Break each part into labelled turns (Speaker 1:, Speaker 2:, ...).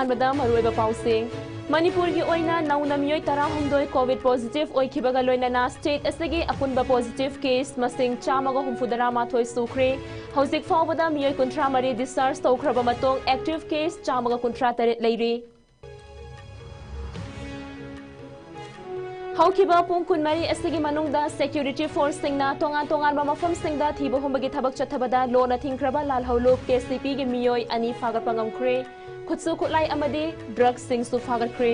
Speaker 1: अहानबदा मरुइबा पाउसिंग मणिपुर की ओइना नौना मियोय 18 कोविड पॉजिटिव ओइखिबगा लोइनाना स्टेट असगी अपुनबा पॉजिटिव केस मसिंग 159 सुख्रे हौजिक फावबदा मियोय 13 डिस्चार्ज तौख्रबा मतोंग एक्टिव केस 153 लेरी हौखिबा पुंग कुनमरी असगी मनुंगदा सिक्योरिटी फोर्स सिंगना तोंगान मफम सिंगदा थीबा हुंबगी थबक चथबदा लोना थिंख्रबा लालहौलुप केसीपी गे मियोय अनि फागतपा ngamkhre खुत्सु खुलाई अमदी ड्रग सिंगसु फागतख्रे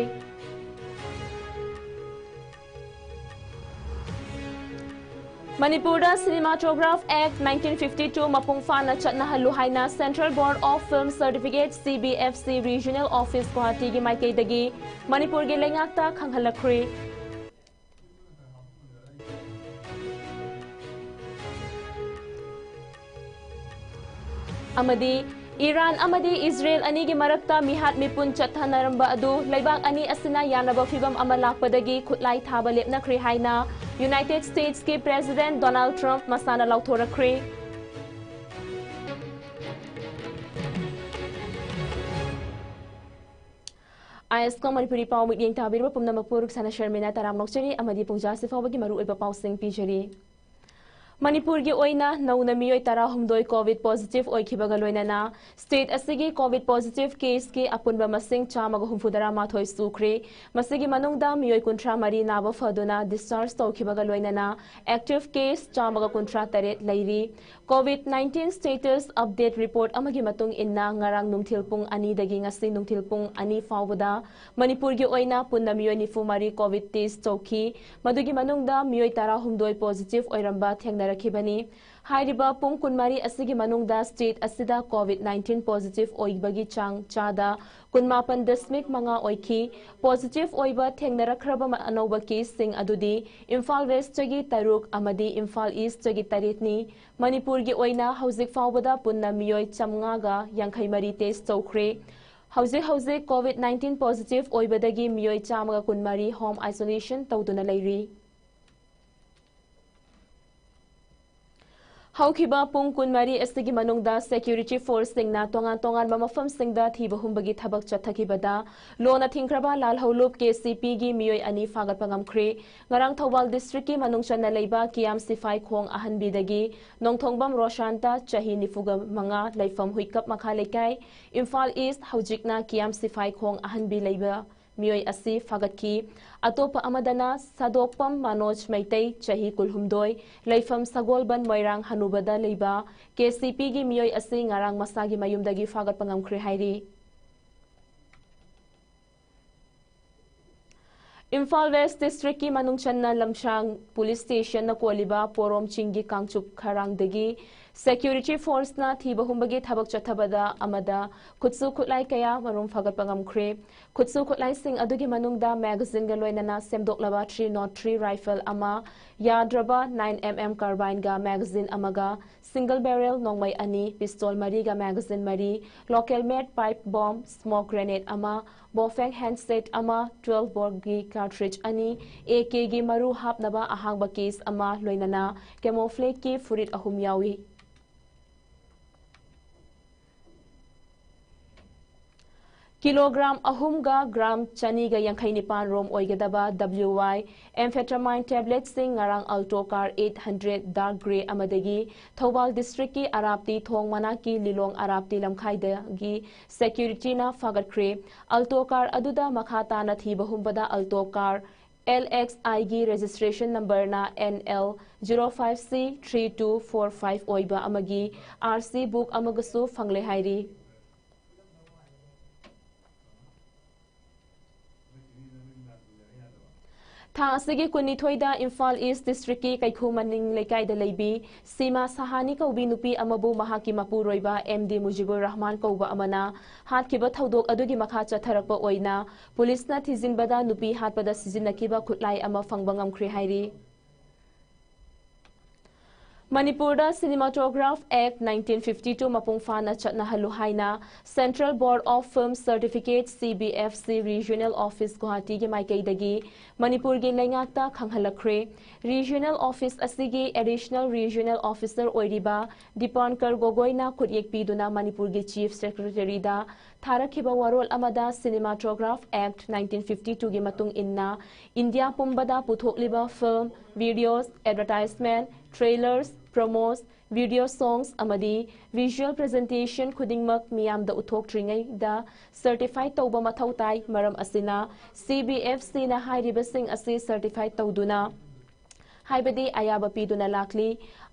Speaker 1: मणिपुर सिनेमाटोग्राफ एक्ट 1952 मपुंग फाना चटनाहल्लु हाइना central board of film certificate CBFC regional office Guwahati गी माइकेदगी मणिपुर गे लेंगाक्ता खंगहलख्रे अमदी ईरान अमदी इजराइल अनि गी मरक्ता मिहात मिपुन चथनरंबा अदु लेबाक अनि असिना यानबा फिबम अमा लाकपदगी खुतलाई थाबा लेपनख्रे हाइना यूनाइटेड स्टेट्स के प्रेसिडेंट डोनाल्ड ट्रंप मसाना लाउथोरख्रे ISCOM मणिपुरी पाउ मियेंग ताबिरबा पुमनमपुर सना शर्मिना तराम नोक्चरी अमदी पुंजा सिफावगी मरु ओइबा पाउसिंग पीजरी मणिपुर की ओइना नौना मियोय 18 कोविड पॉजिटिव ओइखिबगा लोइनाना स्टेट असगी कोविड पॉजिटिव केस के अपुनबा मसिंग 159 सुख्रे मसिगी मनुंगदा मियोय 13 नाबा फदुना डिस्चार्ज तौखिबगा लोइनाना एक्टिव केस 153 लेरी कोविड 19 स्टेटस अपडेट रिपोर्ट अमगी मतुंग इन्ना ngarang nungthil pung ani dagi ngasi nungthil pung ani फावबदा मणिपुर की ओइना पुन्ना मियोय 94 कोविड टेस्ट तौखि मदुगी मनुंगदा मियोय 18 पॉजिटिव ओइरंबा थेंगना रखिबनी हाइरिबा पुंग कुनमारी असगी मनुंगदा स्टेट असिदा कोविड 19 पॉजिटिव ओइबगी चांग चादा 19.5 ओइखी पॉजिटिव ओइबा थेंगनरखरबा अनौबा केस सिंग अदुदी इम्फाल वेस्ट तगी तरुक अमदी इम्फाल ईस्ट तगी तरेतनी मणिपुर की ओइना हौजिक फावबदा पुन्ना मियोय 553 टेस्ट तौख्रे हौजिक कोविड 19 पॉजिटिव ओइबदगी मियोय 113 होम आइसोलेशन तौदुना लेरी हौखिबा पुंग कुनमरी असगी मनुंगदा सिक्योरिटी फोर्स सिंगना तोंगान मफम सिंगदा थीबा हुंबगी थबक चथखिबदा लोना थिंख्रबा लालहौलुप केसीपी गी मियोय अनि फागतपा ngamkhre ngarang थौबाल डिस्ट्रिक्ट की मनुंगचना लेबा कियाम सिफाई खोंग अहनबीदगी नोंथोंगबम रोशांता चाही निफुगा मंगा लेफम हुइकप मखा लेकाय इम्फाल ईस्ट हौजिकना कियाम सिफाई खोंग अहनबी लेबा मियोय असि फागतकी अतोप अमदना सदोकपम मनोज मैतई चाही कुलहुमदोय लेफम सगोलबन मोइरांग हनुबदा लेबा केसीपी गी मियोय असि ngarang मसागी मयुमदगी फागतपा ngamkhre हाइरी इम्फाल वेस्ट डिस्ट्रिक्ट की मनुंगचन्ना लमशांग पुलिस स्टेशन न कोलिबा पोरोम चिंगी कांगचुप खरांगदगी सिक्योरिटी फोर्स ना थीबा हुंबगी थबक चथबदा अमदा खुत्सु खुलाई कया मरुम फगतपा ngamkhre खुत्सु खुलाई सिंग अदुगी मनुंगदा मैगजीन गा लोइनाना सेमदोकलबा 303 राइफल अमा याद्रबा 9mm कार्बाइन गा मैगजीन अमगा सिंगल बैरल नोंगमई अनि पिस्तौल मरी गा मैगजीन मरी local made pipe bomb smoke grenade अमा बोफेंग हैंडसेट अमा 12 बोर गी कार्ट्रिज अनि AK गी मरु हापनबा अहांगबा केस अमा लोइनाना कैमोफ्लेज की फुरिट अहुम यावी किलोग्राम अहुमगा ग्राम चनीगा यंखई निपान रोम ओइगदबा WY एम्फेटामाइन टैबलेट सिंग ngarang Alto car 800 dark grey अमदगी थौबाल डिस्ट्रिक्ट की अराप्ती थोंग मना की लिलोंग अराप्ती लमखाइदगी सिक्योरिटी ना फागतख्रे अल्टो कार अदुदा मखाता न थीबहुंबदा अल्टो कार LXI गी रजिस्ट्रेशन नंबर ना NL 05C 3245 ओइबा अमगी RC बुक अमगसु फंगले हाइरी थासिगी कुनिथोइदा इम्फाल ईस्ट डिस्ट्रिक्ट की कैखु मनिंग लेकाइदा लेबी सीमा सहानी कौबी नुपी अमबु महाकी मपुरोइबा MD मुजिबुर रहमान कौबा अमना हातखिबा थौदोक अदुगी मखा चथरकपा ओइना पुलिसना थिजिनबदा नुपी हातपदा सिजिनकिबा खुटलाई अमा फंगबा ngamkhre हाइरी मणिपुर सिनेमाटोग्राफ एक्ट 1952 मपुंग फाना चटनाहल्लु हाइना central board of film certificate CBFC regional office Guwahati के माइकेदगी मणिपुर के लेंगाक्ता खंगहलख्रे रीजनल ऑफिस असिगी एडिशनल रीजनल ऑफिसर ओइरिबा दीपांकर गोगोइना खुदयेक पीदुना मणिपुर के चीफ सेक्रेटरी दा थारखिबा वारोल अमदा सिनेमाटोग्राफ एक्ट 1952 गी matung inna India pumbada puthokliba film, videos, advertisement, trailers, promos, video songs amadi visual presentation khudingmak miyamda uthokringai da certified tauba mathau tai maram asina CBFC na hairibasing asi certified tauduna हाइबदी आयाबा पीदुना लाखली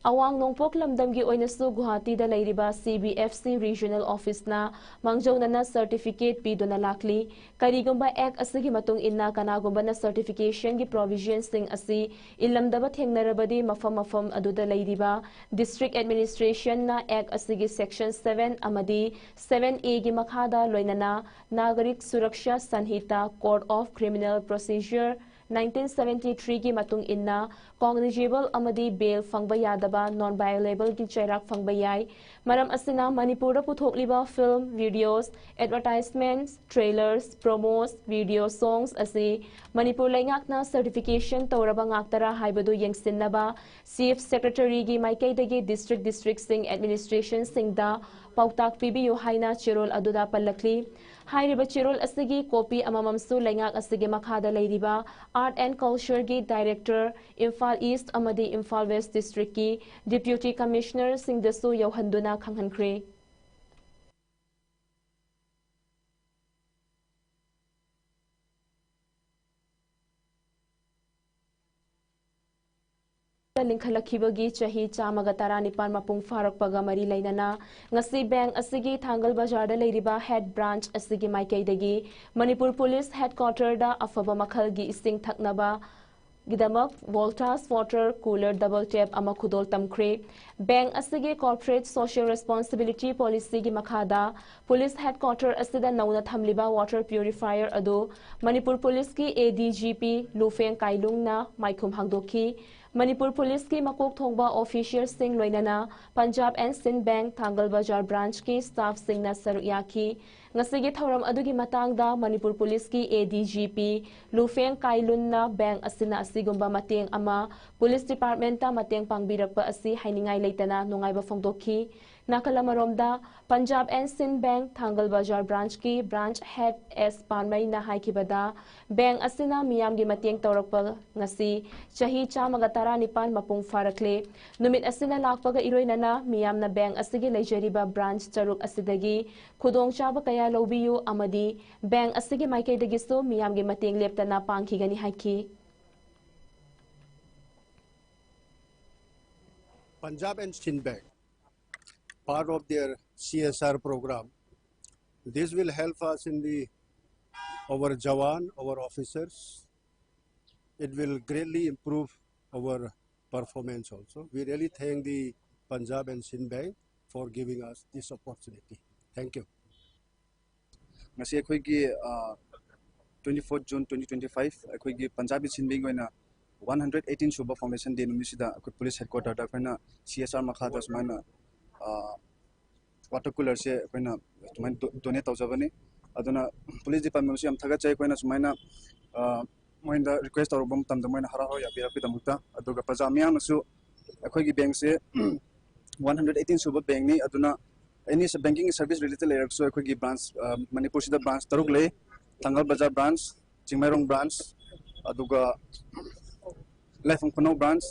Speaker 1: अवांग नोंपोक लमदमगी ओइनसु Guwahati दा लेरिबा CBFC regional office ना मांगजौना certificate पीदुना लाखली करीगुंबा act असगी मतुंग इन्ना कनागुंबा certification की provision सिंग असि इलमदबा थेंगनरबदी मफम मफम अदुदा लेरिबा डिस्ट्रिक्ट एडमिनिस्ट्रेशन ना एक्ट असगी सेक्शन 7 अमदी 7A की मखादा लोइनना नागरिक सुरक्षा संहिता कोड ऑफ क्रिमिनल प्रोसीजर 1973 की मतुंग इन्ना कॉग्निजेबल अमदी बेल फंगबा यादबा नॉन बायोलेबल की चैराक फंगबा याई मरम असिना मणिपुर पुथोकलिबा film videos advertisements trailers promos video songs असि मणिपुर लेंगाकना सर्टिफिकेशन तौरबा ngakतरा हाइबदु यंगसिनबा चीफ सेक्रेटरी की माइकैदगी डिस्ट्रिक्ट सिंग एडमिनिस्ट्रेशन सिंगदा पाउताक पीबीयु हाइना चिरोल अदुदा पल्लखली हाइरिबा चिरोल असगी कॉपी अमममसु लेंगाक असगी मखादा लेरिबा आर्ट एंड कल्चर की डायरेक्टर इम्फाल ईस्ट अमदी इम्फाल वेस्ट डिस्ट्रिक्ट की डिप्यूटी कमिश्नर सिंगदसु यौहंदुना खंगहनख्रे लिंखलखिबगी चाही चामगा तारा निपान मपुंग फारकपगा मरी लेनना ngasi बैंक असगी थांगल बाजार दा लेरिबा हेड ब्रांच असगी माइकैदगी मणिपुर पुलिस हेडक्वार्टर दा अफबा मखलगी इसिंग थकनबा गिदमक Voltas water cooler double tap अमा खुदोल तमख्रे बैंक असगी कॉर्पोरेट सोशल रिस्पांसिबिलिटी पॉलिसी की मखादा पुलिस हेडक्वार्टर असदा नौना थमलिबा वाटर प्यूरिफायर अदो मणिपुर पुलिस की ADGP लुफेंग काइलुंगना माइखुम हांगदोखी मणिपुर पुलिस की मकोक थोंगबा ऑफिशियल सिंह लोइनना पंजाब एंड सिंध बैंक थांगल बाजार ब्रांच की स्टाफ सिंगना सरुक याखी ngasi थौरम अदुगी मतंगदा मणिपुर पुलिस की ADGP लुफेंग काइलुनना बैंक असना असिगुंबा मतेंग अमा पुलिस डिपार्टमेंट ता मतेंग पांगबिरकपा असि हाइनिंगाई लेतना नुंगाइबा फोंदोखी नाकलमरोमदा पंजाब एंड सिंध बैंक थांगल बाजार ब्रांच की ब्रांच हेड एस पानमई ना हाइकिबदा बैंक असना मियाम गी मतेंग तौरकपा ngasi चाही चामगा तारा निपान मपुंग फारकले नुमित असना लाकपगा इरोइनना मियामना बैंक असगी लेजरिबा ब्रांच चरुक असिदगी खुदोंग चाबा कया लौबियु अमदी बैंक असगी माइकैदगिसु मियाम गी मतेंग लेपतना पांखिगनी हाइकी
Speaker 2: Punjab and Sindh Bank, part of their CSR program. This will help us in our Jawan, our officers. It will greatly improve our performance also. We really thank the Punjab and Sindh Bank for giving us this opportunity. Thank you.
Speaker 3: Ngasi akhoi 24 June 2025 akhoi Punjab and Sindh Bank 118 suba formation day numisida akut police headquarter da akhona CSR makha da sumana water cooler se akhona tuman donate tawjabani aduna police department se am thaga chai akhona sumana moinda request tawbam tamda moina hara ho ya bira pi damukta aduga pajamia masu akhoi gi bank se 118 suba bank ni aduna any banking service related layer so akhoi gi branch manipur sida branch taruk le thangal bazar branch chingmairong branch aduga Life of Kono branch,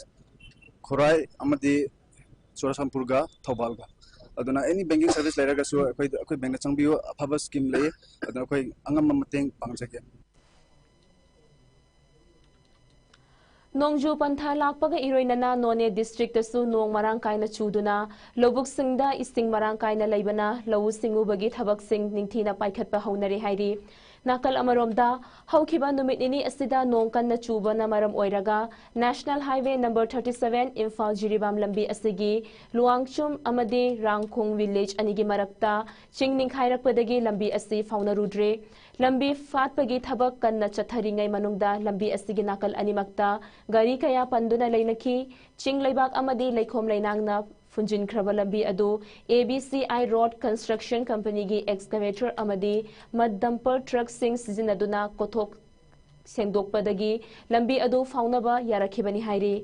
Speaker 3: Korai, Amadi, Sorasampurga, Tobalga. Aduna any banking service later so quite bank Changbio, a public scheme lay, and quite Angamating Pangjagan.
Speaker 1: Nongju pantha lakpaga iroinana none district su nong marang kaina chuduna lobuk singda ising marang kaina leibana lawu singu bagi thabak sing ningthina paikhatpa haunare hairi nakal amaromda haukiba numit ini asida nong kanna chubana maram oiraga National Highway number 37 Imphal Jiribam lambi asigi Luangchum amade Rangkhung village anigi marakta chingning khairakpadagi lambi asi faunarudre lambi fatpagi thabak kanna chatharingai manungda lambi asigi nakal animakta gari kaya panduna lainaki chinglaibak amadi laikhom lainangna funjin khraba lambi adu ABCI Road Construction Company gi excavator amadi mud dumper truck sing sizinaduna kothok sengdokpadagi lambi adu faunaba yarakhibani hairi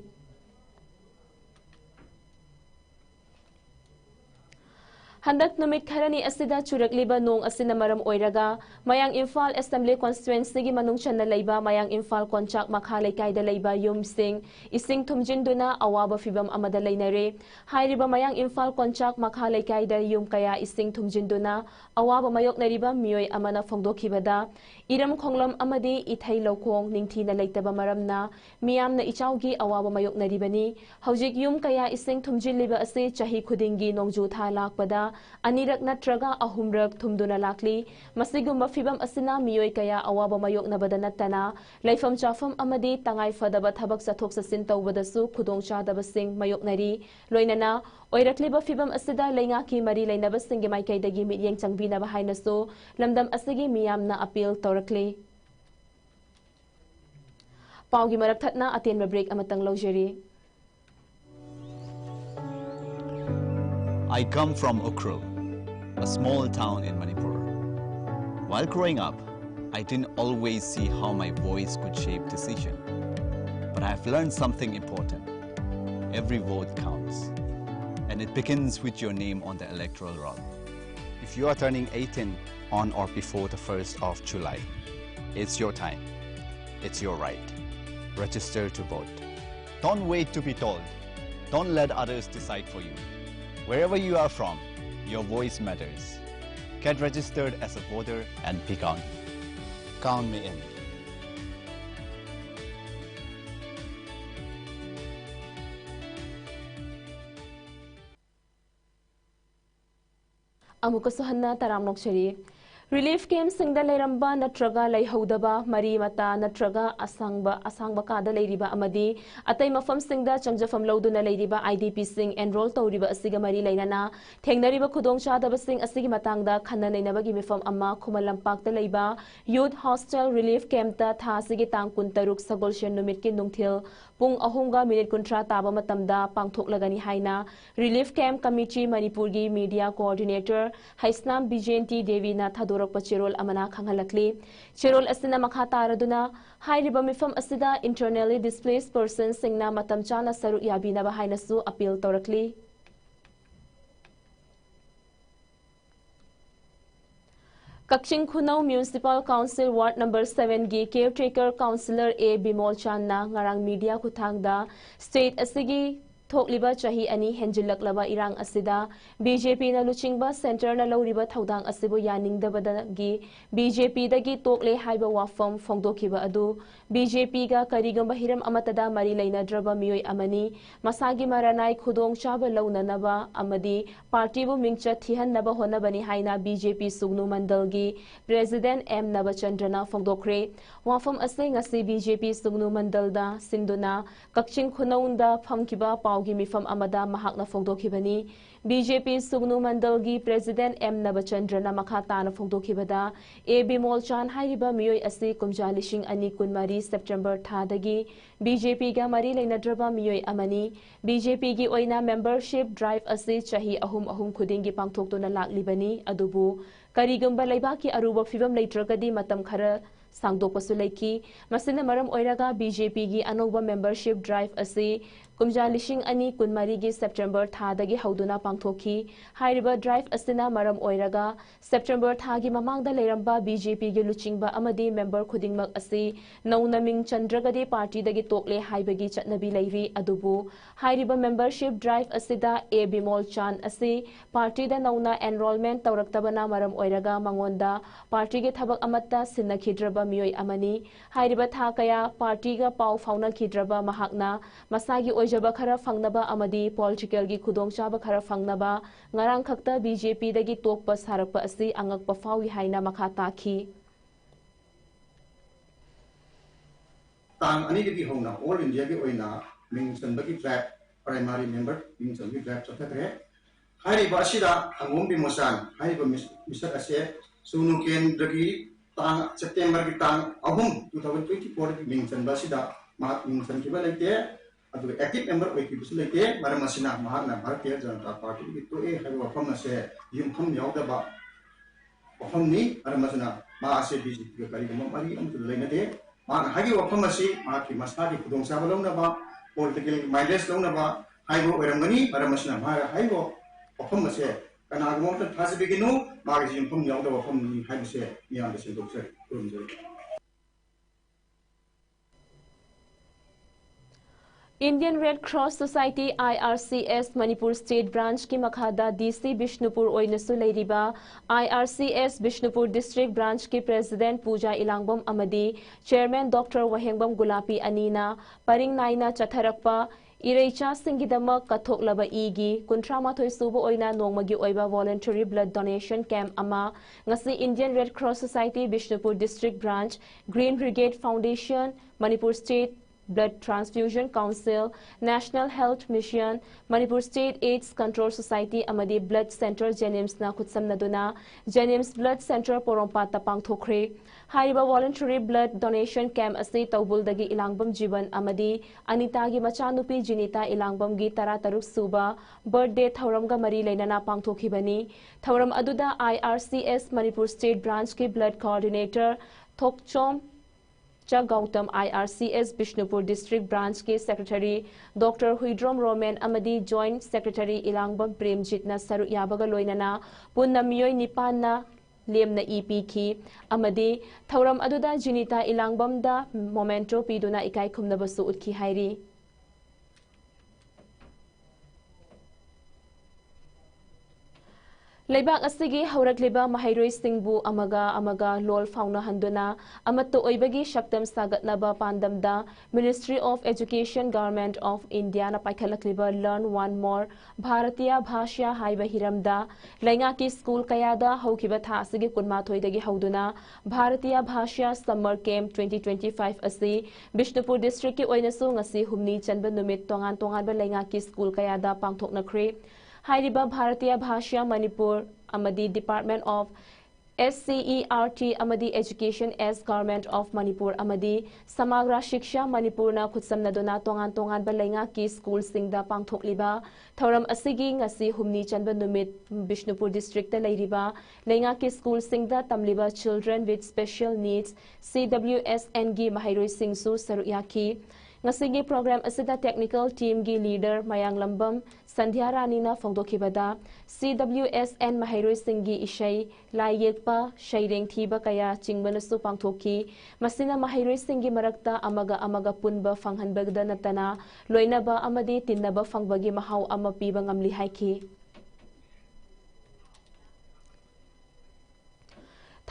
Speaker 1: Handak numit kharani asida churakliba nong asina maram oiraga mayang Imphal Assembly Constituency gi manung channa leiba mayang Imphal Konchak Makhalai kaida leiba yum sing ising thumjinduna awaba fibam amada leinare hairiba mayang Imphal Konchak Makhalai kaida yum kaya ising thumjinduna awaba mayok nariba miyoi amana phongdokhibada iram khonglam amadi ithai lokong ningthina leitaba maramna miyamna ichaugi awaba mayok naribani hojik yum kaya ising thumjinliba ase chahi khudingi nongju tha lakpada anirak natraga ahumrak thumduna lakli masigumba fibam asina miyoi kaya awaba mayok nabada natana laifam chafam amadi tangai fadaba thabak sathok sasin tawbadasu khudong chadaba sing mayok nari loinana oirakliba fibam asida leinga ki mari leinaba singi maikaidagi mityeng changbinaba hainasu lamdam asigi miyamna appeal tawrakli paugi marak thatna atenba break amatang lojeri.
Speaker 4: I come from Ukhrul, a small town in Manipur. While growing up, I didn't always see how my voice could shape decision. But I've learned something important. Every vote counts. And it begins with your name on the electoral roll. If you are turning 18 on or before the 1st of July, it's your time. It's your right. Register to vote. Don't wait to be told. Don't let others decide for you. Wherever you are from, your voice matters. Get registered as a voter and be counted. Count me in.
Speaker 1: Amukasohanna taramnok shari. Relief camp singda leiramba natraga leihodaba mari mata natraga asangba kada leiriba amadi atai mafam singda changjafam loduna leiriba IDP sing enroll tawriba asiga mari leinana thengnariba khudong chadaba sing asigi matangda khanna neinabagi mifam amma khumal lampakta leiba youth hostel relief camp ta tha asigi tang 13 sagolshen numit ki nungthil pung ahunga minute kuntra taba matamda pangthoklagani haina relief camp committee manipur gi media coordinator haisnam bijenti devi na thador Chirol amana khangalakli chirol asina makha taraduna hairiba mifam asida internally displaced persons singna matam chana saru yabina ba hainasu appeal torakli Kakching Khunau Municipal Council Ward number 7 gi caretaker councillor A Bimol Channa ngarang media kuthangda state asigi thokliba chahi ani henjilaklaba irang asida BJP na luchingba center na loriba thaudang asibu yaningdabada gi BJP dagi tokle haiba wafam phongdokhiba adu BJP ga karigamba hiram amatada mari leinadraba miyoi amani masagi maranai khudong chaba launanaba amadi party bu mingcha thihanaba honabani haina BJP sugnu mandal gi president M Nabachandrana phongdokre wafam ase ngasi BJP sugnu mandal da sinduna Kakching Khunaunda phamkiba gi mifam amada mahakna phongdokhibani BJP sugnu mandal gi president M Nabachandrana makhatana phongdokhibada A Bimol Chan hairiba miyoi asi kumja lishing ani kunmari September thadagi BJP ga mari leinadraba miyoi amani BJP gi oina membership drive asi chahi ahum khudingi pangthoktuna laklibani adubu karigamba leibaki aruba fibam leitragadi matam khara sangdokpasu leiki masina maram oiraga BJP gi anoba membership drive asi kumja lishing ani kunmari gi September thadagi hauduna pangthokhi hairiba drive asina maram oiraga September thagi mamangda leiramba BJP gi luchingba amadi member khudingmak asi naunaming chandragadi party dagi tokle haibagi chatnabi leiri adubu hairiba membership drive asida A Bimol Chan asi party da nauna enrollment tawraktabana maram oiraga mangonda party gi thabak amatta sinnakhidra miyoi amani hairiba tha kaya party ga pau fauna khidraba mahakna masagi oijaba khara fangnaba amadi political gi khudong chaba khara fangnaba ngarang khakta BJP dagi tokpa sarakpa asi angakpa fawi haina makha takhi
Speaker 5: tang ani gi hona all india gi oina mingson bagi flat primary member mingson gi flat chathakre hairiba asida angom bi mosan hairiba Mr. Ase sunu ken dagi tang September ki tang ahum 2024 ki mingsan basida ma mingsan ki balite adu active member oi ki busu lete maramasina mahana bharatiya janata party ki to e hai wafam se yum kham yawda ba wafam ni maramasina ma ase BJP ki kari ma mari am leina de ma hagi wafam asi ma ki masta ki khudong sa balona ba political mindless lona ba hai go oramani maramasina ma hai go wafam se कनागमों थाज बिगिनु मागे युमफम यावदा वफम नि हाइबसे मियाम दे सिंदोक्सर खुरुमजै
Speaker 1: Indian Red Cross Society IRCS Manipur State Branch की मखादा DC Bishnupur ओइनसु लेरिबा IRCS Bishnupur District Branch की President Puja Ilangbam अमदी Chairman Dr. Wahengbam Gulapi अनीना परिंग नाइना चथरकपा इरेचा सिंगिदमक कथोकलबा इगी कुंट्रामाथोय सुबो ओइना नोंमगी ओइबा voluntary blood donation camp अमा ngasi Indian Red Cross Society Bishnupur District Branch Green Brigade Foundation Manipur State Blood Transfusion Council, National Health Mission, Manipur State AIDS Control Society amadi Blood Center Jenims na khutsamnaduna Jenims Blood Center Porompa tapang thokre hariba voluntary blood donation camp ase tawbuldagi ilangbam jiban amadi Anita gi machanupi Jinita ilangbam gi tara taruk suba birthday thauramga mari leinana pangthokhibani thauram aduda IRCS Manipur State Branch ki blood coordinator Thokchom Gautam IRCS Bishnupur District Branch के Secretary Dr. Huidrom Roman Amadi Joint Secretary Ilangbam Premjit na saru yabaga loinana punna miyoy nipan na lemna EP ki Amadi thauram aduda Jinita Ilangbam da momento piduna ikai khumna basu utki hairi Leibak asigi haurakliba mahairoi singbu amaga lol fauna handuna amatto oibagi shaktam sagatnaba pandamda Ministry of Education Government of India na paikhalakliba learn one more Bharatiya Bhashya haiba hiramda lainga ki school kayada haukiba tha asigi kunmathoidagi hauduna Bharatiya Bhashya Summer Camp 2025 asi Bishnupur District ki oinasu ngasi humni chanba numit tongan ba lainga ki school kayada pangthoknakre Hairiba Bharatiya Bhashya Manipur Amadi Department of SCERT Amadi Education as Government of Manipur Amadi Samagra Shiksha Manipur na khutsamnaduna tongan balainga ki school singda pangthokliba thauram asigi ngasi humni chanba numit Bishnupur District ta leiriba lainga ki school singda tamliba children with special needs CWSN gi mahairoi singsu saruyaki ngasigi program asida technical team gi leader Mayang Lambam Sandhya Rani na phongdokhibada CWSN mahairoi singgi ishai lai yekpa shaireng thiba kaya chingbanasu pangthoki masina mahairoi singgi marakta amaga punba phanghanbagda natana loinaba amadi tinnaba phangbagi mahau ama piba ngamli haiki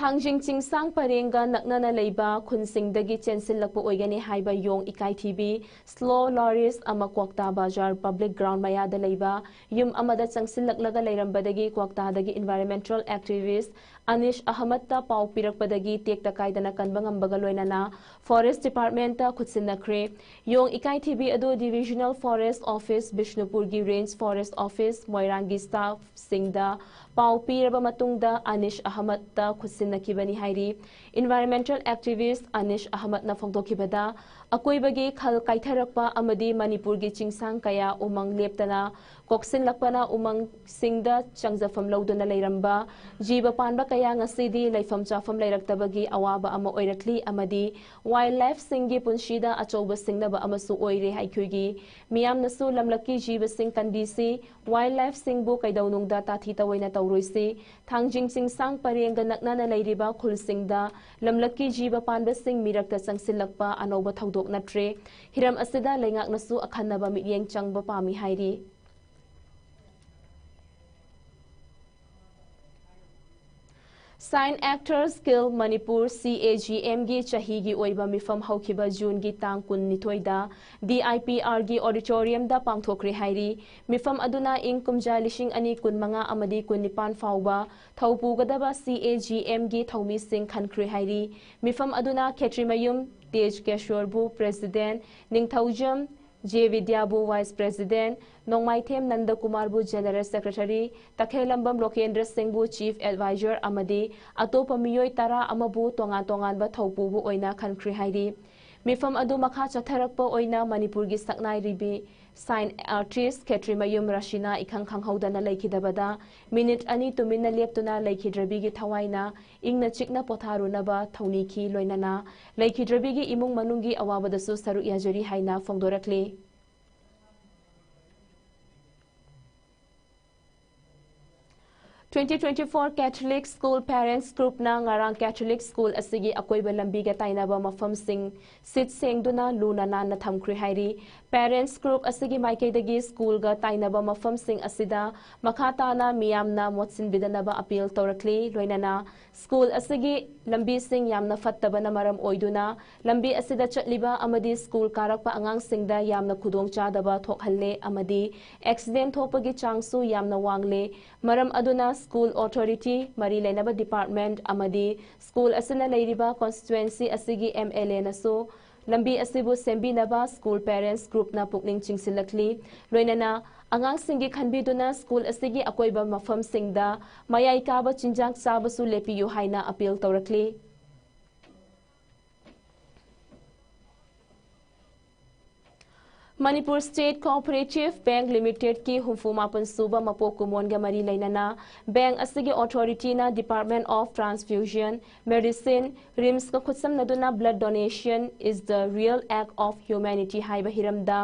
Speaker 1: Thangjing Chingsang Parenga Naknana Leiba Kunsingdagi Chensilakpo Oigani Haiba Yong Ikai TV Slow Loris Amakwakta Bajar Public Ground Mayada Leiba Yum Amada Changsilaklaga Leirambadagi Kwaktadagi Environmental Activist Anish Ahmad ta Pau Pirakpadagi Tekta Kaidana Kanbangam Bagaloinana Forest Department ta Kutsinakre Yong Ikai TV Ado Divisional Forest Office Bishnupurgi Range Forest Office Moirangi Staff Singda Pau Piraba Matungda Anish Ahmad ta Kutsinakibani Hairi Environmental Activist Anish Ahmad na Phongdokibada Akoibagi Khal Kaitharakpa Amadi Manipurgi Chingsang Kaya Umang Leptana Koksin Lakpana Umang Singda Changjafam Lauduna Leiramba Jiba Panba Kaya Ngasidi Laifam Chafam Leiraktabagi Awaba Ama Oirakli Amadi Wildlife Singi Punshida Achoba Singnaba Amasu Oire Haikugi Miam Nasu Lamlaki Jiba Sing Kandisi Wildlife Singbu Kaidaunungda Tathita Waina Tauruisi Thangjing Chingsang Parenga Naknana Leiriba Khul Singda Lamlaki Jiba Panba Sing Mirakta Changsilakpa Anoba Thaudok Natre Hiram Asida Lengak Nasu Akhanaba Midyeng Changba Pami Hairi Sign Actors Guild Manipur CAGM gi chahi gi oiba mifam haukiba June gi tang kun nithoida DIPR gi auditorium da pangthokre hairi mifam aduna ing kumja lishing ani kun manga amadi kun nipan fauba thaupu gadaba CAGM gi thaumi sing khankre hairi mifam aduna Khetrimayum Tej Keshwarbu President Ningthaujam J. Vidyabu Vice President, Nongmaithem Nanda Kumarbu General Secretary, Takhelambam Lokendra Singhbu Chief Advisor Amadi, Atopa Miyoy Tara Amabu Tongan ba Thaupubu Oina Khankri Hairi. Mifam Adu Makha Chatharakpa Oina Manipurgi Saknai Ribi, Sign Artist Khetrimayum Rashina Ikhang Khanghaudana Laikidabada, Minute Ani Tumina Leptuna Laikidrabigi Tawaina, Ingna Chikna Potharunaba, Tauniki Loinana, Laikidrabigi Imung Manungi Awabadasu Saru Yajari Haina Fongdorakli. 2024 Catholic School Parents Group na ngarang Catholic School asigi akoiba lambi ga tainaba mafam sing sit sengduna luna na thamkhri hairi Parents Group asigi maikaidagi school ga tainaba mafam sing asida makhata na miyamna motsin bidanaba appeal torakli loinana school asigi lambi sing yamna fattaba na maram oiduna lambi asida chatliba amadi school karakpa angang singda yamna khudong chadaba thokhalle amadi accident thopagi changsu yamna wangle maram aduna School Authority, Mari Lainaba Department, Amadi, School Asina Lairiba Constituency Asigi MLA Naso, Lambi Asibu Sembi Naba School Parents Group na Pukning Chingsilakli, Loinana, Angang Singi Kanbiduna School Asigi Akoiba Mafam Singda, Maya Ikaba Chinjak Sabasu Lepi Yuhaina Appeal Torakli. Manipur State Cooperative Bank Limited ki humfumapan suba mapokumon ga mari lainana bank asigi authority na Department of Transfusion Medicine RIMS ka khutsam naduna blood donation is the real act of humanity haiba hiramda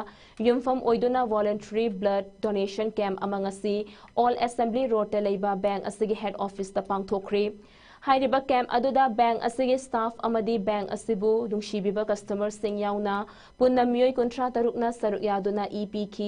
Speaker 1: yumfam oiduna voluntary blood donation camp amangasi all assembly road te leiba bank asigi head office ta pangthokri Hairiba camp aduda bank asigi staff amadi bank asibu lungshibiba customer sing yauna punna miyoi kontra tarukna saruk yaduna EPK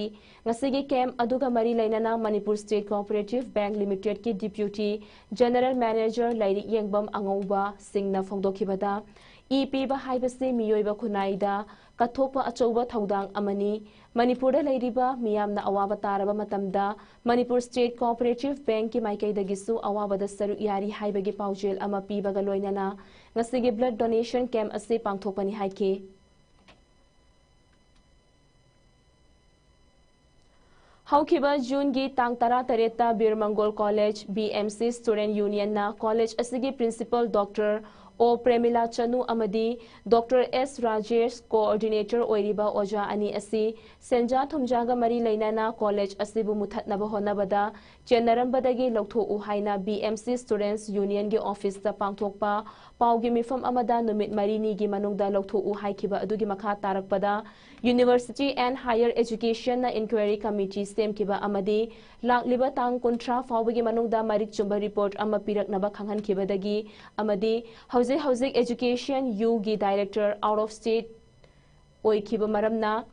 Speaker 1: ngasigi camp aduga mari lainana Manipur State Cooperative Bank Limited ki deputy general manager lairi yengbam angauba singna phongdokhibada EP ba haibasi miyoiba khunaida kathokpa achouba thaudang amani Manipurda leiriba miyamna awaba taraba matamda Manipur State Cooperative Bank ki maikaidagisu awabada saruk yari haibagi paujel ama pibaga loinana ngasigi blood donation camp ase pangthokpani haike Haukiba June gi tang tara tareta Birmangol College BMC Student Union na college asigi principal Dr. O Premila Chanu Amadi, Dr. S. Rajesh, Coordinator Oiriba Oja Ani Asi, Senja Thumjaga Mari Lainana College Asibu Muthatnaba Honabada, Generambadagi Lokto Uhaina BMC Students Union gi Office da Pangthokpa, Paugi Mifam Amada Numit Marini gi Manungda Lokto Uhaikiba Adugi Makha Tarakpada, University and Higher Education na Inquiry Committee Stem Kiba Amadi, Lakliba Tang Kontra Fawagi Manungda Marik Chumba Report Ama Pirak Naba Kanghan Kibadagi, Amadi, Housing Education U gi Director out of state Oikiba Maramna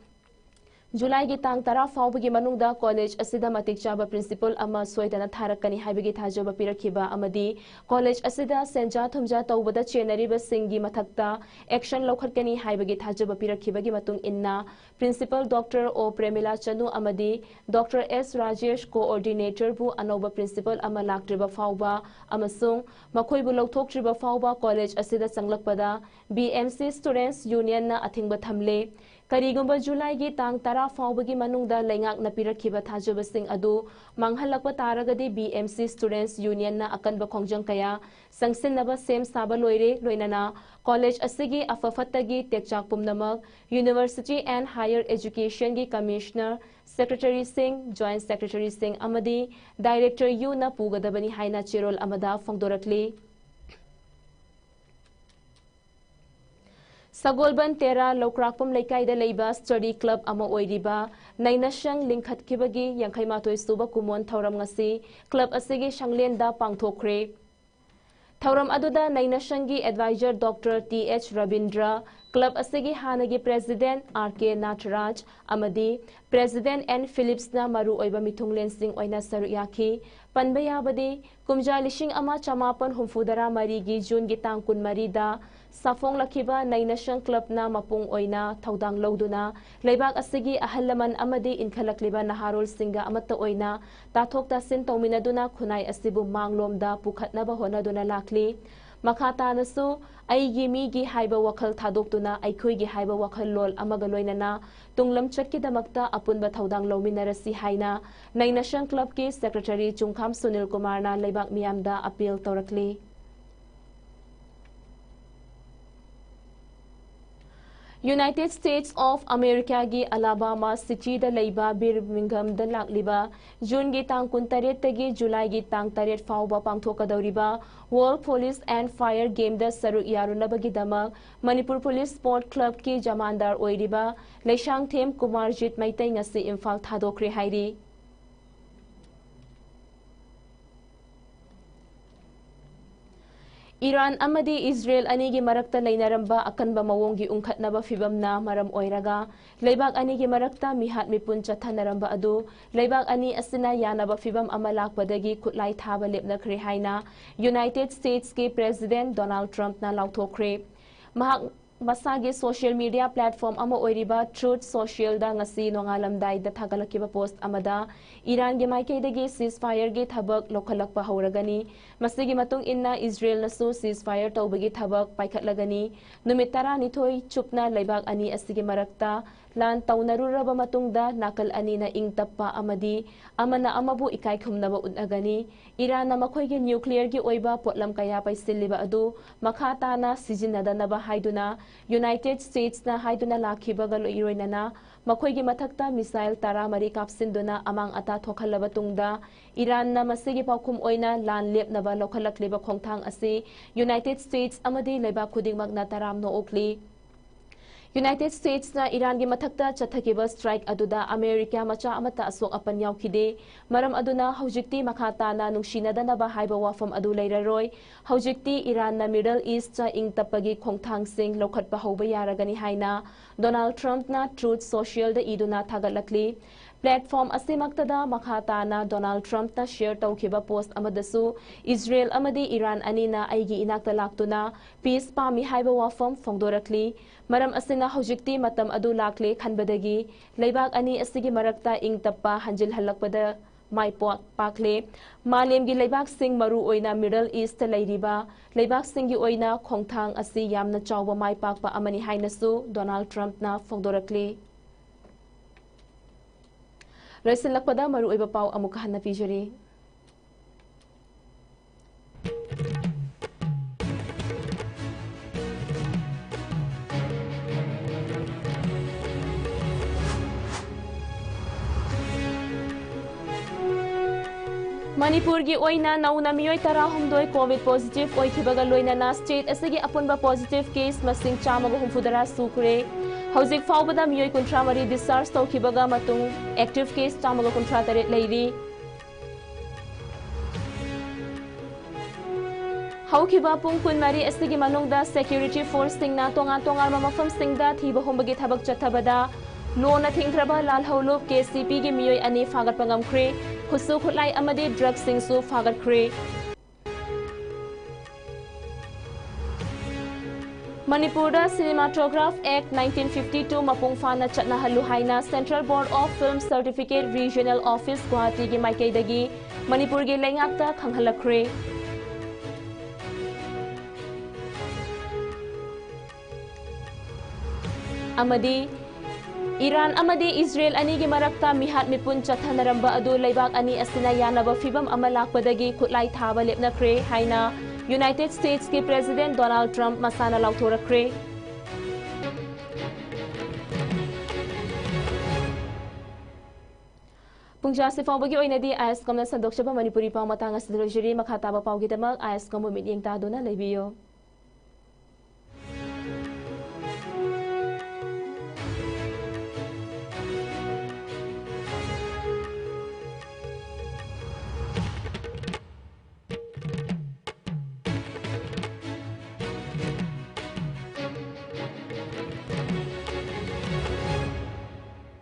Speaker 1: July gi tang tara fawbagi manungda college asida matik chaba principal ama soidana tharakani haibagi thajaba pirakhiba amadi college asida senja thumja tawbada chenariba singi mathakta action lokhatkani haibagi thajaba pirakhibagi matung inna principal Dr. O Premila Chanu amadi Dr. S. Rajesh coordinator bu anoba principal ama laktriba fawba amasung makoibu lokthoktriba fawba college asida sanglakpada BMC Students Union na athingba thamle Karigumba July gi tang tara fawbagi manungda laingak na pirakhiba thajabasing adu manghalakpa taragadi BMC Students Union na akanba khongjang kaya sangsinnaba sem saba loire loinana college asigi afafattagi tekchak pumnamak University and Higher Education gi Commissioner Secretary Singh Joint Secretary Singh amadi Director U na pugadabani haina chirol amada phongdorakli Sagolban Tera Lokrakpum Lekaida Leiba Study Club Ama Oiriba Nainashang Linkhat Kibagi Yankaimatoi Suba Kumon Tauram Ngasi Club Asigi Shanglenda Pangthokre Tauram Aduda Nainashangi Advisor Dr. T.H. Rabindra Club Asigi Hanagi President R.K. Nataraj Amadi President N. Phillips na Maru Oiba Mithunglen Singh Oina Saruyaki Panbayabadi Kumja Lishing Ama Chamapan Humfudara Marigi June Gitang Kun Marida Safong Lakiba Nainashang Club na Mapung Oina Taudang Loduna Leibak Asigi Ahalaman Amadi Inkhalakliba Naharol Singa Amata Oina Tathok Tasin Tauminaduna Kunai Asibu Manglomda Pukhatnaba Honaduna Lakli Makata Nasu Aigi Migi Haiba Wakal Tadoktuna Aikuigi Haiba Wakal Lol Amagaloinana Tunglam Chatki Damakta Apunba Taudang Lominarasi Haina Nainashang Club ki Secretary Chungkham Sunil Kumar na Leibak Miyamda Appeal Torakli United States of America gi Alabama City da leiba Birmingham da lakliba June gi tang kuntaret tagi July gi tang taret fawba pangthokadawriba World Police and Fire Game da saruk yarunabagi damak Manipur Police Sport Club ki jamandar oiriba Leishang Them Kumarjit Maitai ngasi Imphal thadokre hairi Iran amadi Israel anigi marakta lainaramba akanba mawongi ungkhatnaba fibamna maram oiraga leibak anigi marakta mihat mipun chathanaramba adu leibak ani asina yanaba fibam ama lakpadagi kutlai thaba lepnakhre haina United States ke President Donald Trump na lauthokre mahak masagi social media platform ama oiriba Truth Social da ngasi nongalamdai da thagalakiba post amada Iran ge maikaidagi ceasefire ge thabak lokhalakpa hauragani masigi matung inna Israel nasu ceasefire tawbagi thabak paikhatlagani numit 12 chupna leibak ani asigi marakta lan taunaruraba matungda nakal ani na ingtappa amadi amana amabu ikai khumnaba unagani Iran na makhoige nuclear gi oiba potlam kaya paisilliba adu makhata na sijinadanaba haiduna United States na haiduna lakhibaga loiroinana makhoigi mathakta missile tara mari kapsinduna amang ata thokhalaba tungda Iran na masigi paukhum oina lan lepnaba lokhalakliba khongthang asi United States amadi leiba khudingmak na taram no okli United States na Iran gi mathakta chathakiba strike aduda America macha amata asok apan yaukhide maram aduna haujikti makhata na nungsinadana ba haiba wafam adu leiraroi haujikti Iran na Middle East cha ingtapagi khongthang sing lokhatpa hoba yaragani haina Donald Trump na Truth Social da iduna thagatlakli platform asimaktada makhata na Donald Trump na share tawkhiba post amadasu Israel amadi Iran anina aigi inakta laktuna peace pami haiba wafam phongdorakli maram asina haujikti matam adu lakle khanbadagi leibak ani asigi marakta ingtappa hanjil halakpada mai pakle malemgi leibak sing maru oina Middle East leiriba leibak singi oina khongthang asi yamna chawba mai pakpa amani hainasu Donald Trump na phongdorakli Raisilakpada maru oiba pau amuka hanna pijari Manipur gi oina nauna miyoi tara humdoi COVID positive oikhibaga loinana state asigi apunba positive case masing chamaga humfudara sukre Hauzik faubada miyoi kuntra mari discharge tawkhibaga matung active case chamaga kuntra taret leiri Haukiba pung kun mari asigi manungda security force singna tonga mafam singda thiba humbagi thabak chathabada Lona thingkraba lal hawlup KCP gi miyoi ani fagat pangamkhre Husu khutlai amadi drug singsu fagat khre Manipurda Cinematograph Act 1952 mapung fana chatna halu haina Central Board of Film Certificate Regional Office Guwahati gi maikaidagi Manipur gi lengakta khanghalakre amadi Iran amadi Israel ani gi marakta mihat mipun chathanaramba adu leibak ani asina yanaba fibam amalakpadagi khutlai thaba lepnakhre haina United States ke President Donald Trump masana lauthorakre Pungja se fawbagi oinadi ISCOM na sandokshaba Manipuri pau matanga sidrojiri makhataba pau gidamak ISCOM mu midyeng ta dona lebiyo